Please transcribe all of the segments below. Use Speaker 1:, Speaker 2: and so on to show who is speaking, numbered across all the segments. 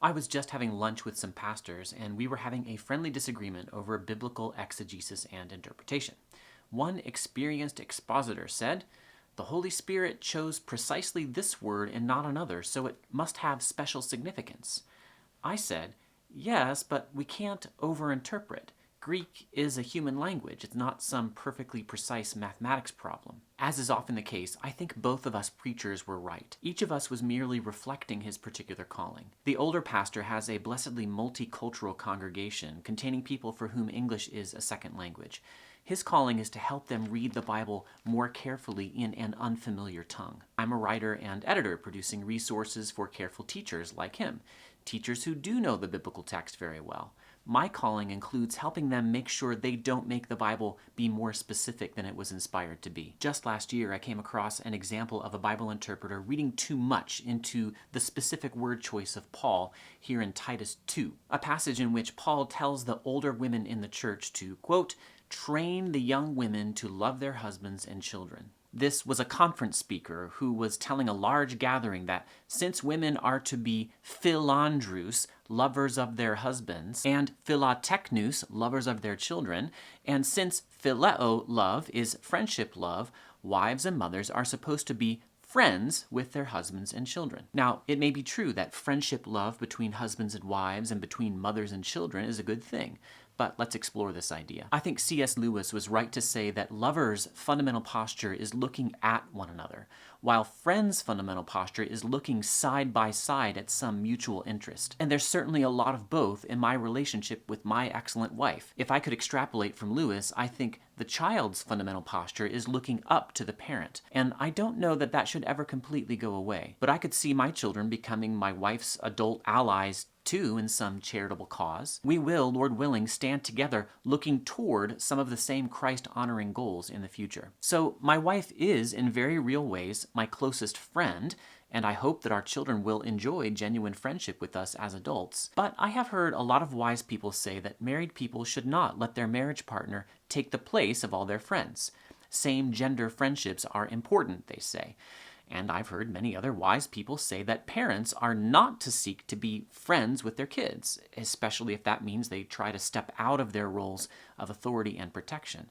Speaker 1: I was just having lunch with some pastors, and we were having a friendly disagreement over biblical exegesis and interpretation. One experienced expositor said, "The Holy Spirit chose precisely this word and not another, so it must have special significance." I said, "Yes, but we can't overinterpret. Greek is a human language. It's not some perfectly precise mathematics problem." As is often the case, I think both of us preachers were right. Each of us was merely reflecting his particular calling. The older pastor has a blessedly multicultural congregation containing people for whom English is a second language. His calling is to help them read the Bible more carefully in an unfamiliar tongue. I'm a writer and editor producing resources for careful teachers like him, teachers who do know the biblical text very well. My calling includes helping them make sure they don't make the Bible be more specific than it was inspired to be. Just last year, I came across an example of a Bible interpreter reading too much into the specific word choice of Paul here in Titus 2, a passage in which Paul tells the older women in the church to, quote, "train the young women to love their husbands and children." This was a conference speaker who was telling a large gathering that since women are to be philandrous, lovers of their husbands, and philoteknous, lovers of their children, and since phileo love is friendship love, wives and mothers are supposed to be friends with their husbands and children. Now, it may be true that friendship love between husbands and wives and between mothers and children is a good thing, but let's explore this idea. I think C.S. Lewis was right to say that lovers' fundamental posture is looking at one another, while friends' fundamental posture is looking side by side at some mutual interest. And there's certainly a lot of both in my relationship with my excellent wife. If I could extrapolate from Lewis, I think the child's fundamental posture is looking up to the parent. And I don't know that that should ever completely go away, but I could see my children becoming my wife's adult allies too in some charitable cause. We will, Lord willing, stand together looking toward some of the same Christ-honoring goals in the future. So my wife is, in very real ways, my closest friend, and I hope that our children will enjoy genuine friendship with us as adults. But I have heard a lot of wise people say that married people should not let their marriage partner take the place of all their friends. Same-gender friendships are important, they say. And I've heard many other wise people say that parents are not to seek to be friends with their kids, especially if that means they try to step out of their roles of authority and protection.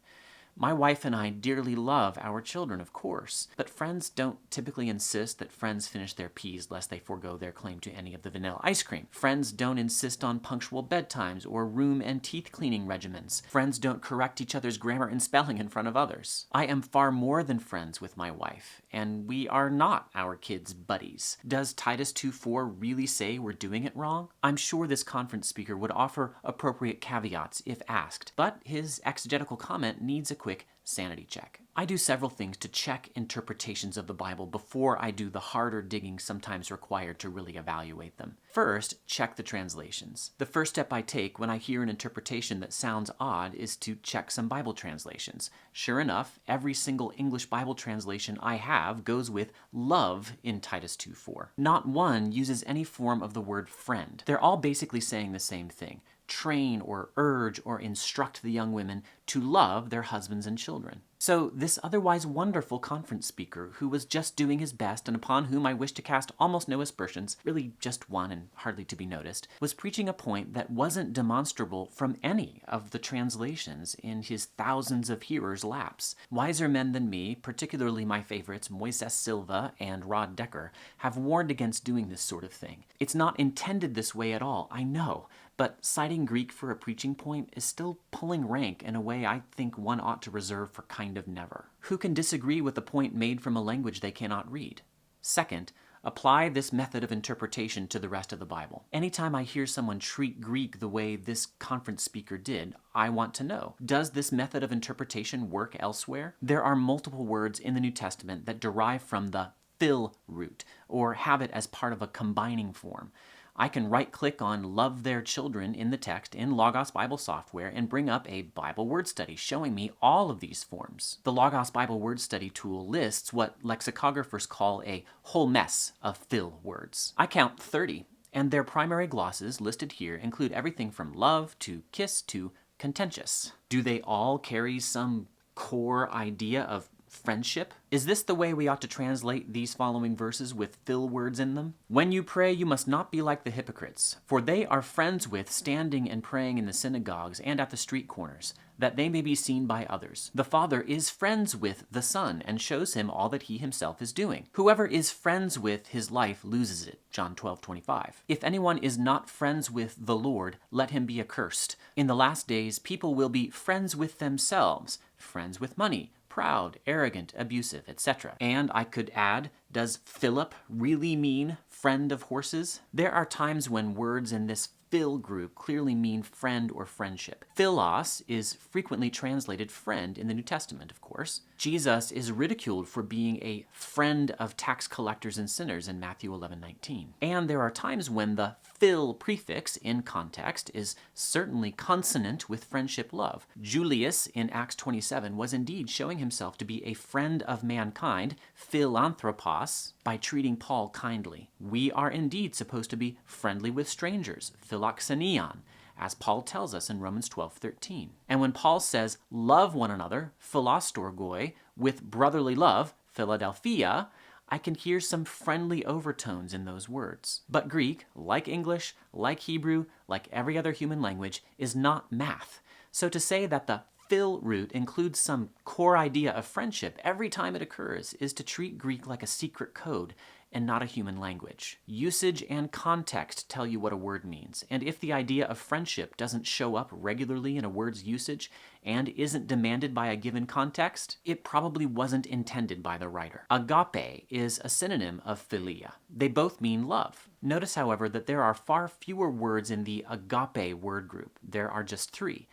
Speaker 1: My wife and I dearly love our children, of course, but friends don't typically insist that friends finish their peas lest they forego their claim to any of the vanilla ice cream. Friends don't insist on punctual bedtimes or room and teeth cleaning regimens. Friends don't correct each other's grammar and spelling in front of others. I am far more than friends with my wife, and we are not our kids' buddies. Does Titus 2:4 really say we're doing it wrong? I'm sure this conference speaker would offer appropriate caveats if asked, but his exegetical comment needs a quick sanity check. I do several things to check interpretations of the Bible before I do the harder digging sometimes required to really evaluate them. First, check the translations. The first step I take when I hear an interpretation that sounds odd is to check some Bible translations. Sure enough, every single English Bible translation I have goes with love in Titus 2:4. Not one uses any form of the word friend. They're all basically saying the same thing. Train or urge or instruct the young women to love their husbands and children. So this otherwise wonderful conference speaker, who was just doing his best and upon whom I wish to cast almost no aspersions, really just one and hardly to be noticed, was preaching a point that wasn't demonstrable from any of the translations in his thousands of hearers' laps. Wiser men than me, particularly my favorites Moises Silva and Rod Decker, have warned against doing this sort of thing. It's not intended this way at all, I know, but citing Greek for a preaching point is still pulling rank in a way I think one ought to reserve for kind of never. Who can disagree with a point made from a language they cannot read? Second, apply this method of interpretation to the rest of the Bible. Anytime I hear someone treat Greek the way this conference speaker did, I want to know, does this method of interpretation work elsewhere? There are multiple words in the New Testament that derive from the phil root, or have it as part of a combining form. I can right-click on Love Their Children in the text in Logos Bible software and bring up a Bible word study showing me all of these forms. The Logos Bible word study tool lists what lexicographers call a whole mess of phil words. I count 30, and their primary glosses listed here include everything from love to kiss to contentious. Do they all carry some core idea of friendship? Is this the way we ought to translate these following verses with fill words in them? When you pray, you must not be like the hypocrites, for they are friends with standing and praying in the synagogues and at the street corners, that they may be seen by others. The Father is friends with the Son and shows him all that he himself is doing. Whoever is friends with his life loses it. John 12:25. If anyone is not friends with the Lord, let him be accursed. In the last days, people will be friends with themselves, friends with money, proud, arrogant, abusive, etc. And I could add, does Philip really mean friend of horses? There are times when words in this phil group clearly mean friend or friendship. Philos is frequently translated friend in the New Testament, of course. Jesus is ridiculed for being a friend of tax collectors and sinners in Matthew 11:19. And there are times when the phil prefix in context is certainly consonant with friendship love. Julius in Acts 27 was indeed showing himself to be a friend of mankind, philanthropos, by treating Paul kindly. We are indeed supposed to be friendly with strangers, philoxenion, as Paul tells us in Romans 12:13. And when Paul says, love one another, philostorgoi, with brotherly love, Philadelphia, I can hear some friendly overtones in those words. But Greek, like English, like Hebrew, like every other human language, is not math. So to say that the phil root includes some core idea of friendship every time it occurs is to treat Greek like a secret code and not a human language. Usage and context tell you what a word means, and if the idea of friendship doesn't show up regularly in a word's usage and isn't demanded by a given context, it probably wasn't intended by the writer. Agape is a synonym of philia. They both mean love. Notice, however, that there are far fewer words in the agape word group. There are just 3.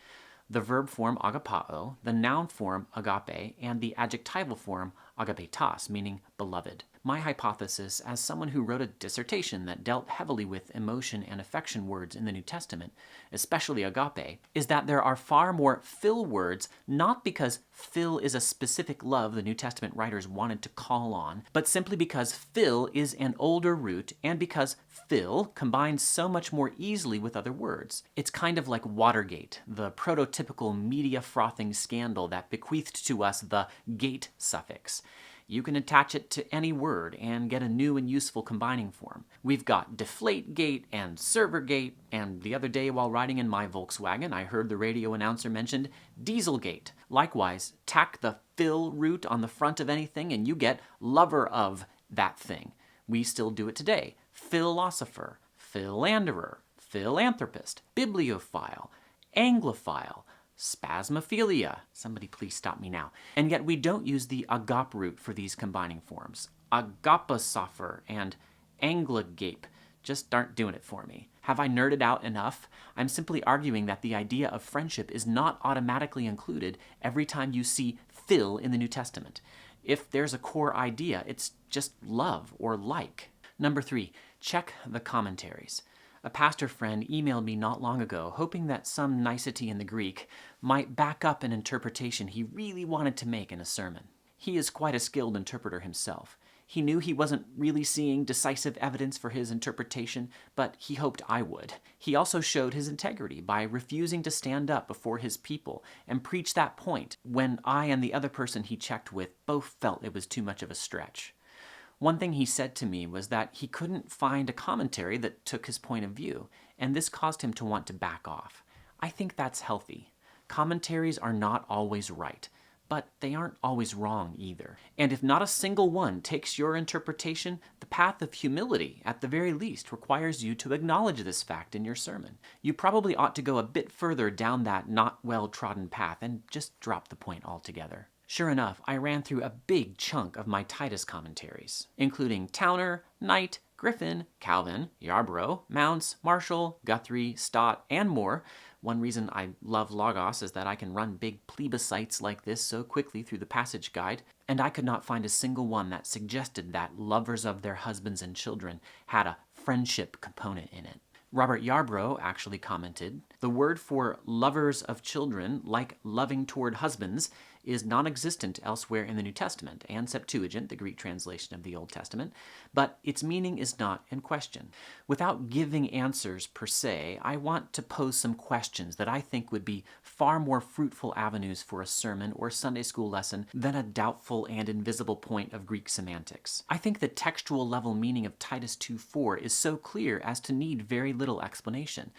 Speaker 1: The verb form agapao, the noun form agape, and the adjectival form agapetas, meaning beloved. My hypothesis, as someone who wrote a dissertation that dealt heavily with emotion and affection words in the New Testament, especially agape, is that there are far more phil words, not because phil is a specific love the New Testament writers wanted to call on, but simply because phil is an older root and because phil combines so much more easily with other words. It's kind of like Watergate, the prototypical media frothing scandal that bequeathed to us the gate suffix. You can attach it to any word and get a new and useful combining form. We've got Deflategate and Servergate, and the other day while riding in my Volkswagen, I heard the radio announcer mentioned Dieselgate. Likewise, tack the phil root on the front of anything and you get lover of that thing. We still do it today. Philosopher, philanderer, philanthropist, bibliophile, anglophile, spasmophilia. Somebody please stop me now. And yet we don't use the agape root for these combining forms. Agaposopher and anglogape just aren't doing it for me. Have I nerded out enough? I'm simply arguing that the idea of friendship is not automatically included every time you see phil in the New Testament. If there's a core idea, it's just love or like. Number 3, check the commentaries. A pastor friend emailed me not long ago, hoping that some nicety in the Greek might back up an interpretation he really wanted to make in a sermon. He is quite a skilled interpreter himself. He knew he wasn't really seeing decisive evidence for his interpretation, but he hoped I would. He also showed his integrity by refusing to stand up before his people and preach that point when I and the other person he checked with both felt it was too much of a stretch. One thing he said to me was that he couldn't find a commentary that took his point of view, and this caused him to want to back off. I think that's healthy. Commentaries are not always right, but they aren't always wrong either. And if not a single one takes your interpretation, the path of humility, at the very least, requires you to acknowledge this fact in your sermon. You probably ought to go a bit further down that not well-trodden path and just drop the point altogether. Sure enough, I ran through a big chunk of my Titus commentaries, including Towner, Knight, Griffin, Calvin, Yarbrough, Mounce, Marshall, Guthrie, Stott, and more. One reason I love Logos is that I can run big plebiscites like this so quickly through the passage guide, and I could not find a single one that suggested that lovers of their husbands and children had a friendship component in it. Robert Yarbrough actually commented, "The word for lovers of children, like loving toward husbands, is non-existent elsewhere in the New Testament and Septuagint, the Greek translation of the Old Testament, but its meaning is not in question. Without giving answers per se, I want to pose some questions that I think would be far more fruitful avenues for a sermon or Sunday school lesson than a doubtful and invisible point of Greek semantics. I think the textual level meaning of Titus 2:4 is so clear as to need very little explanation.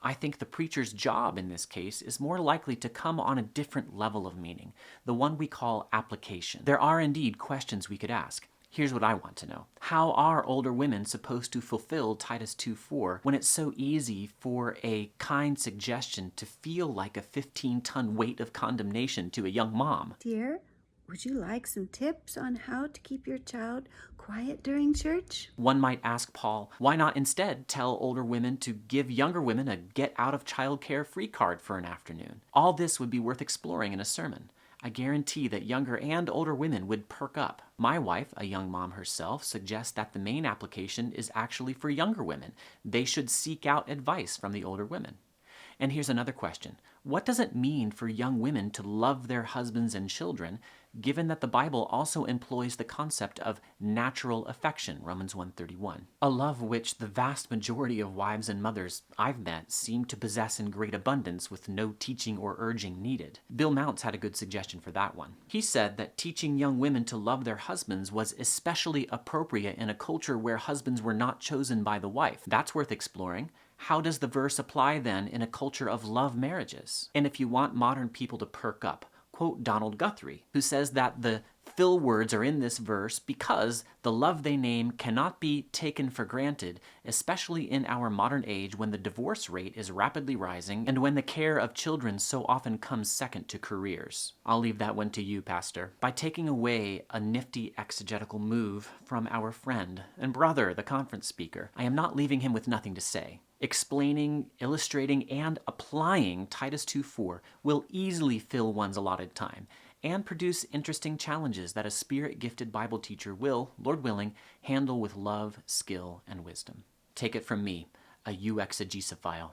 Speaker 1: I think the preacher's job in this case is more likely to come on a different level of meaning, the one we call application. There are indeed questions we could ask. Here's what I want to know. How are older women supposed to fulfill Titus 2:4 when it's so easy for a kind suggestion to feel like a 15-ton weight of condemnation to a young mom?
Speaker 2: Dear, would you like some tips on how to keep your child quiet during church?
Speaker 1: One might ask Paul, why not instead tell older women to give younger women a get-out-of-childcare free card for an afternoon? All this would be worth exploring in a sermon. I guarantee that younger and older women would perk up. My wife, a young mom herself, suggests that the main application is actually for younger women. They should seek out advice from the older women. And here's another question. What does it mean for young women to love their husbands and children, given that the Bible also employs the concept of natural affection, Romans 1:31, a love which the vast majority of wives and mothers I've met seem to possess in great abundance with no teaching or urging needed? Bill Mounts had a good suggestion for that one. He said that teaching young women to love their husbands was especially appropriate in a culture where husbands were not chosen by the wife. That's worth exploring. How does the verse apply then in a culture of love marriages? And if you want modern people to perk up, quote Donald Guthrie, who says that the fill words are in this verse because the love they name cannot be taken for granted, especially in our modern age when the divorce rate is rapidly rising and when the care of children so often comes second to careers. I'll leave that one to you, Pastor. By taking away a nifty exegetical move from our friend and brother, the conference speaker, I am not leaving him with nothing to say. Explaining, illustrating, and applying Titus 2:4 will easily fill one's allotted time and produce interesting challenges that a spirit-gifted Bible teacher will, Lord willing, handle with love, skill, and wisdom. Take it from me, a exegesophile.